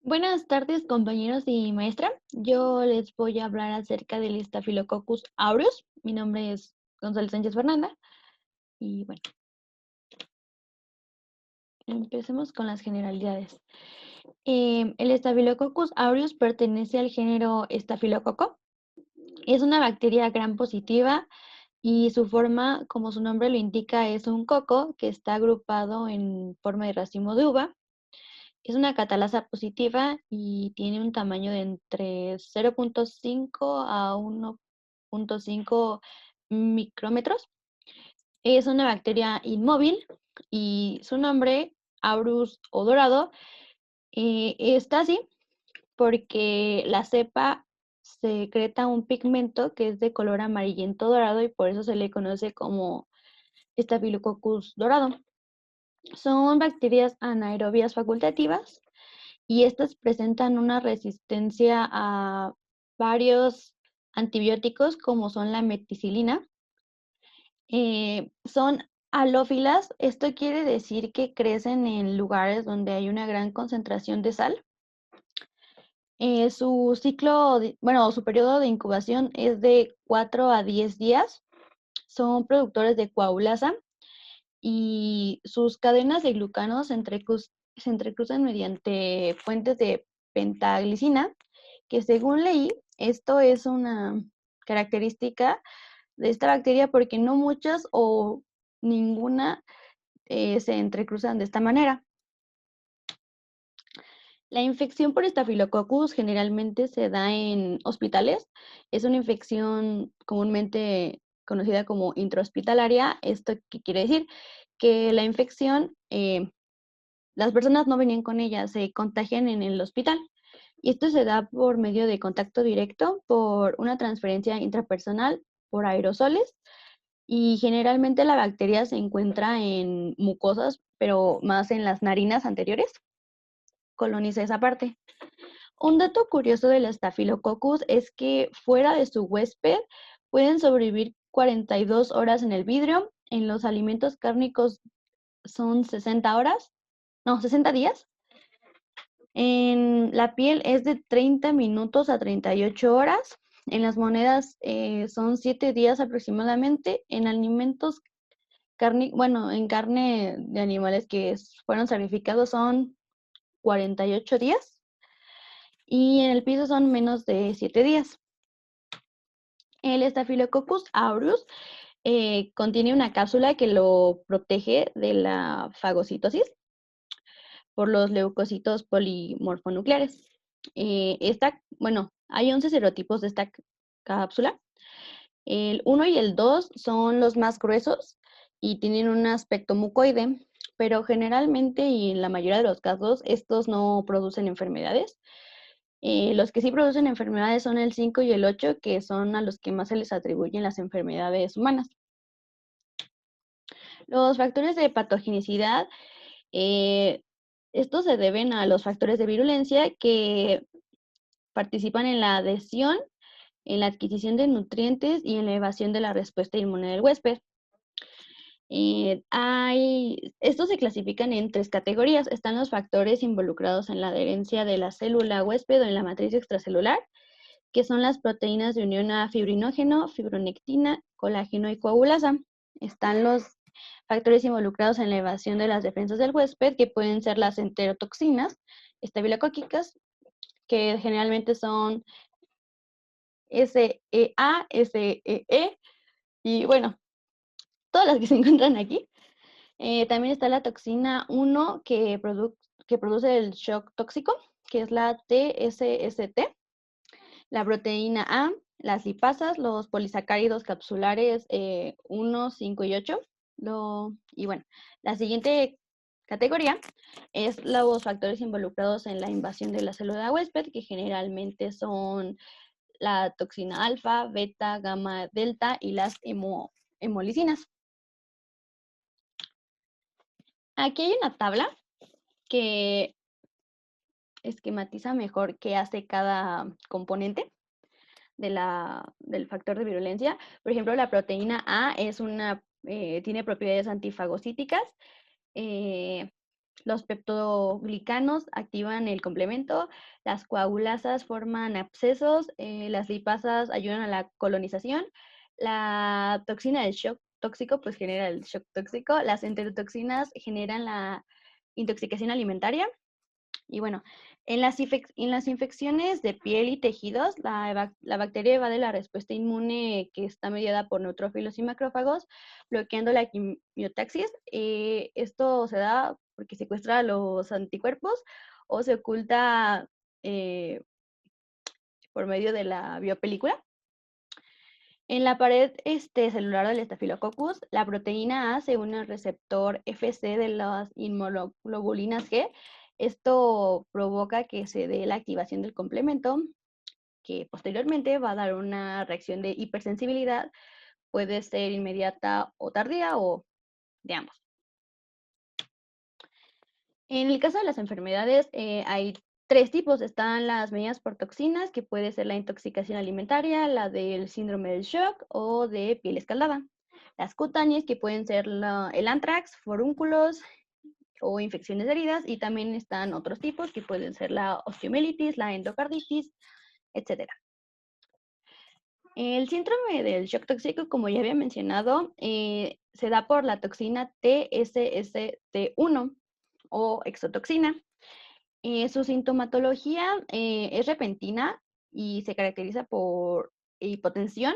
Buenas tardes, compañeros y maestra. Yo les voy a hablar acerca del Staphylococcus aureus. Mi nombre es González Sánchez Fernanda. Y bueno, empecemos con las generalidades. El Staphylococcus aureus pertenece al género Staphylococcus. Es una bacteria gram positiva y su forma, como su nombre lo indica, es un coco que está agrupado en forma de racimo de uva. Es una catalasa positiva y tiene un tamaño de entre 0.5 a 1.5 micrómetros. Es una bacteria inmóvil y su nombre, Aurus o dorado, está así porque la cepa secreta un pigmento que es de color amarillento dorado y por eso se le conoce como Staphylococcus dorado. Son bacterias anaerobias facultativas y estas presentan una resistencia a varios antibióticos como son la meticilina. Son halófilas, esto quiere decir que crecen en lugares donde hay una gran concentración de sal. Su ciclo, su periodo de incubación es de 4 a 10 días. Son productores de coagulasa y sus cadenas de glucanos se entrecruzan mediante puentes de pentaglicina, que según leí, esto es una característica de esta bacteria porque no muchas o ninguna se entrecruzan de esta manera. La infección por Staphylococcus generalmente se da en hospitales. Es una infección comúnmente conocida como intrahospitalaria. ¿Esto qué quiere decir? Que la infección, las personas no venían con ella, se contagian en el hospital. Y esto se da por medio de contacto directo, por una transferencia intrapersonal, por aerosoles. Y generalmente la bacteria se encuentra en mucosas, pero más en las narinas anteriores. Coloniza esa parte. Un dato curioso del Staphylococcus es que fuera de su huésped pueden sobrevivir 42 horas en el vidrio. En los alimentos cárnicos son 60 horas, no, 60 días. En la piel es de 30 minutos a 38 horas. En las monedas son 7 días aproximadamente. En alimentos en carne de animales que fueron sacrificados son 48 días. Y en el piso son menos de 7 días. El Staphylococcus aureus contiene una cápsula que lo protege de la fagocitosis por los leucocitos polimorfonucleares. Hay 11 serotipos de esta cápsula. El 1 y el 2 son los más gruesos y tienen un aspecto mucoide, pero generalmente y en la mayoría de los casos estos no producen enfermedades. Los que sí producen enfermedades son el 5 y el 8, que son a los que más se les atribuyen las enfermedades humanas. Los factores de patogenicidad, eh, estos se deben a los factores de virulencia que participan en la adhesión, en la adquisición de nutrientes y en la evasión de la respuesta inmune del huésped. Estos se clasifican en 3 categorías. Están los factores involucrados en la adherencia de la célula huésped o en la matriz extracelular, que son las proteínas de unión a fibrinógeno, fibronectina, colágeno y coagulasa. Están los factores involucrados en la evasión de las defensas del huésped, que pueden ser las enterotoxinas estafilocócicas, que generalmente son SEA, SEE, y bueno, todas las que se encuentran aquí. También está la toxina 1 que produce el shock tóxico, que es la TSST, la proteína A, las lipasas, los polisacáridos capsulares 1, 5 y 8. La siguiente categoría es los factores involucrados en la invasión de la célula huésped, que generalmente son la toxina alfa, beta, gamma, delta y las hemolicinas. Aquí hay una tabla que esquematiza mejor qué hace cada componente del factor de virulencia. Por ejemplo, la proteína A tiene propiedades antifagocíticas. Los peptoglicanos activan el complemento, las coagulasas forman abscesos, las lipasas ayudan a la colonización, la toxina del shock tóxico pues genera el shock tóxico, las enterotoxinas generan la intoxicación alimentaria. Y bueno, en las infecciones de piel y tejidos, la bacteria evade la respuesta inmune que está mediada por neutrófilos y macrófagos, bloqueando la quimiotaxis. Esto se da porque secuestra los anticuerpos o se oculta eh, por medio de la biopelícula. En la pared celular del Staphylococcus, la proteína A se une al receptor FC de las inmunoglobulinas G. Esto provoca que se dé la activación del complemento, que posteriormente va a dar una reacción de hipersensibilidad. Puede ser inmediata o tardía o de ambos. En el caso de las enfermedades, hay tres tipos. Están las medidas por toxinas, que puede ser la intoxicación alimentaria, la del síndrome del shock o de piel escaldada. Las cutáneas, que pueden ser el anthrax, forúnculos o infecciones de heridas. Y también están otros tipos, que pueden ser la osteomielitis, la endocarditis, etc. El síndrome del shock tóxico, como ya había mencionado, se da por la toxina TSST1 o exotoxina. Su sintomatología es repentina y se caracteriza por hipotensión,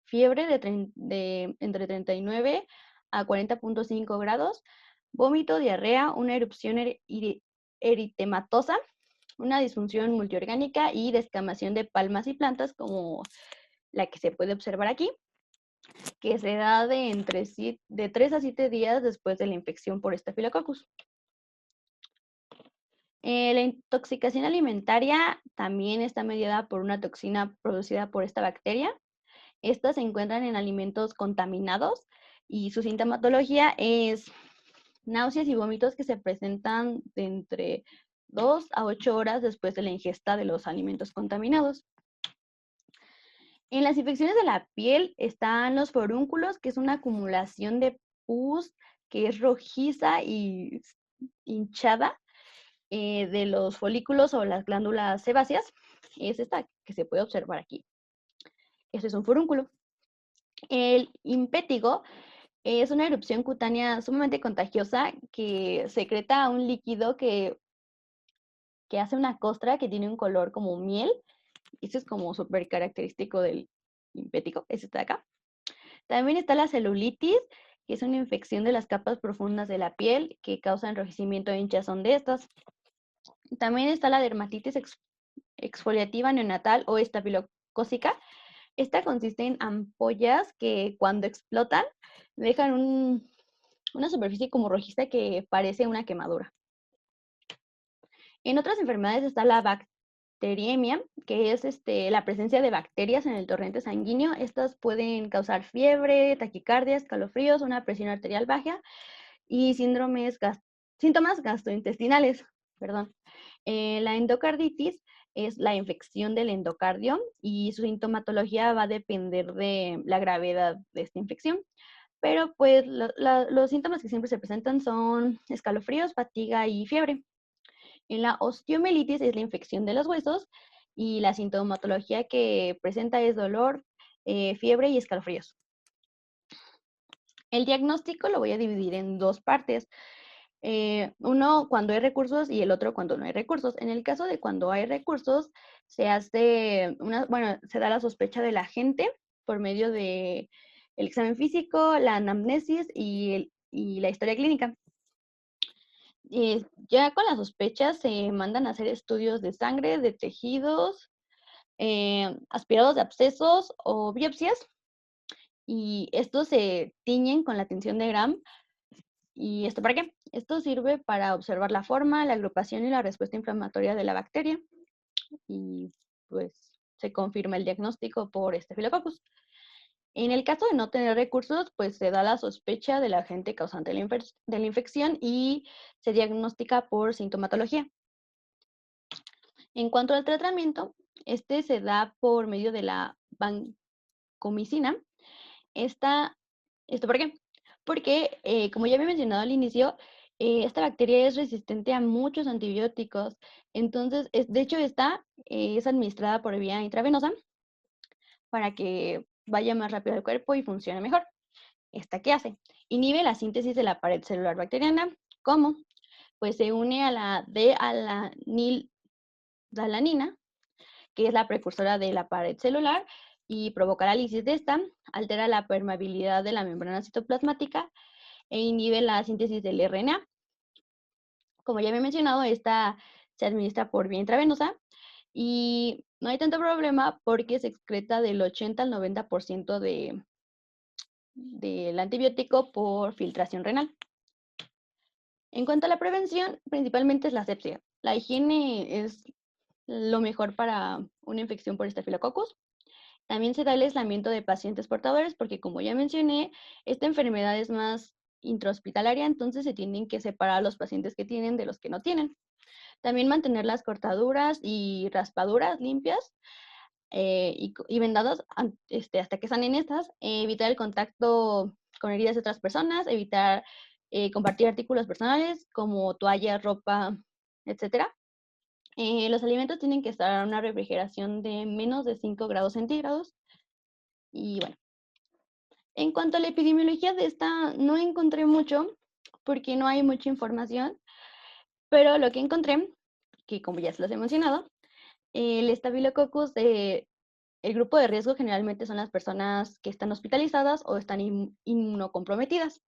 fiebre de entre 39 a 40.5 grados, vómito, diarrea, una erupción eritematosa, una disfunción multiorgánica y descamación de palmas y plantas, como la que se puede observar aquí, que se da de 3 a 7 días después de la infección por Staphylococcus. La intoxicación alimentaria también está mediada por una toxina producida por esta bacteria. Estas se encuentran en alimentos contaminados y su sintomatología es náuseas y vómitos que se presentan de entre 2 a 8 horas después de la ingesta de los alimentos contaminados. En las infecciones de la piel están los forúnculos, que es una acumulación de pus que es rojiza y hinchada de los folículos o las glándulas sebáceas. Es esta que se puede observar aquí. Este es un forúnculo. El impétigo es una erupción cutánea sumamente contagiosa que secreta un líquido que hace una costra que tiene un color como miel. Eso es como súper característico del impétigo, es este de acá. También está la celulitis, que es una infección de las capas profundas de la piel que causa enrojecimiento e hinchazón de estas. También está la dermatitis exfoliativa neonatal o estafilocócica. Esta consiste en ampollas que cuando explotan dejan una superficie como rojiza que parece una quemadura. En otras enfermedades está la bacteriemia, que es la presencia de bacterias en el torrente sanguíneo. Estas pueden causar fiebre, taquicardia, escalofríos, una presión arterial baja y síntomas gastrointestinales. Perdón. La endocarditis es la infección del endocardio y su sintomatología va a depender de la gravedad de esta infección. Pero pues los síntomas que siempre se presentan son escalofríos, fatiga y fiebre. En la osteomielitis es la infección de los huesos y la sintomatología que presenta es dolor, fiebre y escalofríos. El diagnóstico lo voy a dividir en dos partes. Uno cuando hay recursos y el otro cuando no hay recursos. En el caso de cuando hay recursos, se da la sospecha del agente por medio de el examen físico, la anamnesis y la historia clínica. Ya con las sospechas se mandan a hacer estudios de sangre, de tejidos, aspirados de abscesos o biopsias, y estos se tiñen con la tinción de Gram. ¿Y esto para qué? Esto sirve para observar la forma, la agrupación y la respuesta inflamatoria de la bacteria, y pues se confirma el diagnóstico por Staphylococcus. En el caso de no tener recursos, pues se da la sospecha del agente causante de la infección y se diagnostica por sintomatología. En cuanto al tratamiento, este se da por medio de la vancomicina. ¿Esto por qué? Porque, como ya había mencionado al inicio, Esta bacteria es resistente a muchos antibióticos, entonces, de hecho, esta es administrada por vía intravenosa para que vaya más rápido al cuerpo y funcione mejor. ¿Esta qué hace? Inhibe la síntesis de la pared celular bacteriana. ¿Cómo? Pues se une a la D-alanildalanina, que es la precursora de la pared celular, y provoca la lisis de esta, altera la permeabilidad de la membrana citoplasmática e inhibe la síntesis del RNA. Como ya había mencionado, esta se administra por vía intravenosa y no hay tanto problema porque se excreta del 80 al 90% del antibiótico por filtración renal. En cuanto a la prevención, principalmente es la asepsia. La higiene es lo mejor para una infección por Staphylococcus. También se da el aislamiento de pacientes portadores porque, como ya mencioné, esta enfermedad es más intrahospitalaria, entonces se tienen que separar a los pacientes que tienen de los que no tienen. También mantener las cortaduras y raspaduras limpias y vendadas hasta que sanen estas. Evitar el contacto con heridas de otras personas, evitar compartir artículos personales como toallas, ropa, etcétera. Los alimentos tienen que estar a una refrigeración de menos de 5 grados centígrados. Y bueno, en cuanto a la epidemiología de esta, no encontré mucho porque no hay mucha información, pero lo que encontré, que como ya se los he mencionado, el Staphylococcus, el grupo de riesgo generalmente son las personas que están hospitalizadas o están inmunocomprometidas.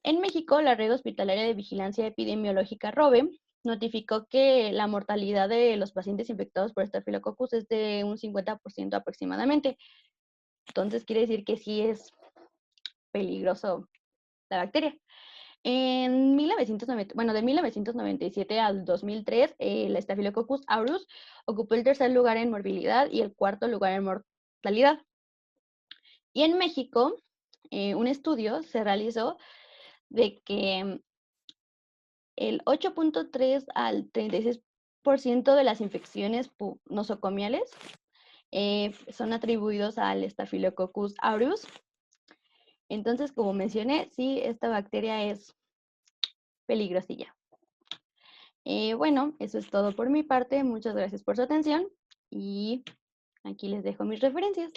En México, la Red Hospitalaria de Vigilancia Epidemiológica ROVE notificó que la mortalidad de los pacientes infectados por Staphylococcus es de un 50% aproximadamente. Entonces quiere decir que sí es peligroso la bacteria. En 1990, bueno, de 1997 al 2003, el Staphylococcus aureus ocupó el tercer lugar en morbilidad y el cuarto lugar en mortalidad. Y en México, un estudio se realizó de que el 8.3 al 36% de las infecciones nosocomiales son atribuidos al Staphylococcus aureus. Entonces, como mencioné, sí, esta bacteria es peligrosilla. Bueno, eso es todo por mi parte. Muchas gracias por su atención y aquí les dejo mis referencias.